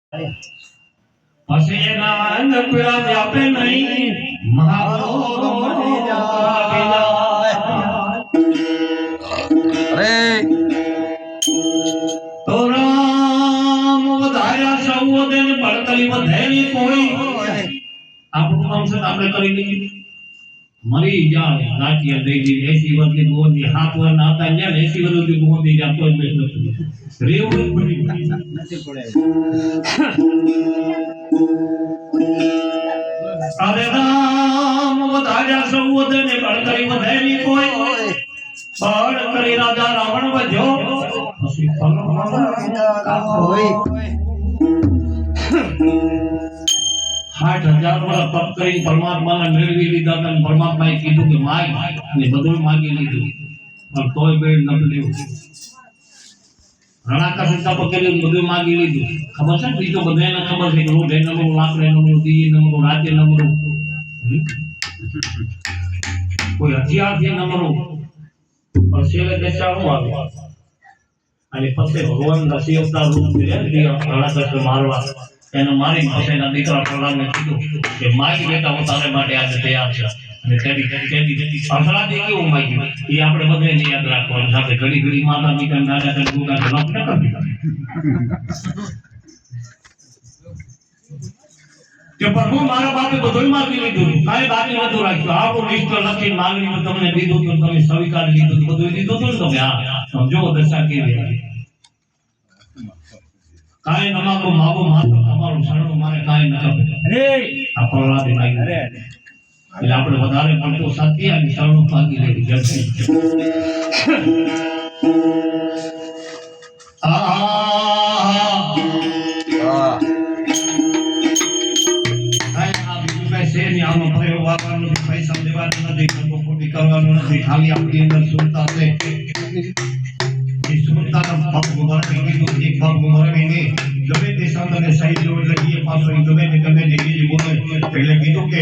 પછી એના અંગ પીડા વ્યાપે નહીં મહારોગ મરી જાય અરે તો રામ વધાર્યા સૌદે ને બળતરી વધેરી કોઈ આપણું કામ છે આપણે કરી લઈએ મરી જાય નાટ્ય દઈ દી 80 વર્ષની ગોદી 7 વર્ષ ના હતા ને 80 વર્ષની ગોદી જા કોઈ બેસ નથી રેવું પડી નથી પડે અરે રામ વધાર્યા સૌદે ને બળતરી વધેરી કોઈ બળ કરી રાજા રાવણ વજો પછી હોય 60,000 વર્ષ તપ કરી પરમાત્માને મેળવી લીધા અને પરમાત્માએ કીધું કે માગ અને બધું માગી લીધું પણ તોય બેડ ન પડ્યું રણાકર તપ કર્યું બધું માગી લીધું ખબર છે બીજો બધાને ખબર છે કે હું બે નંબર લાકડે નંબર દી નંબર રાજ્ય નંબર કોઈ હથિયારથી નંબર પણ છેલ્લે દેશાળું આવ્યું અને પછી ભગવાન દશી અવતાર રૂપ લીધા રણાકર મારવા એને મારી પછી એના દીકરા પ્રહલાદને કીધું કે માગી બેટા હું તારે માટે આજે તૈયાર છે અને તેડી પ્રહલાદે કેવું માગ્યું એ આપણે બધાને યાદ રાખવાનું સાથે ઘડી ઘડી માતા પિતા દાદા દાદા ગુગા જવાબ ન કરી કે પ્રભુ મારા બાપે બધું માગી લીધું કાંઈ બાકી નતું રાખ્યું આવું લિસ્ટ લખી માંગણી તમને દીધું તો તમે સ્વીકારી લીધું બધું દીધું તો તમે હા સમજો દશા કેવી કાય નમાકો માગો માતો તમારું શરણું મારે કાય ન આપે અરે આ પ્રહલાદે માગ્યું અરે એટલે આપણે વધારે પડતો સત્ય અને શરણું ભાગી લેવી જરૂરી છે પૈસા દેવાનું નથી ખોટી કરવાનું નથી ખાલી આપણી અંદર સુરતા છે ગમે તે સંતને સહી જોડ લઈએ પાછો ગમે તે બોલે એટલે કીધું કે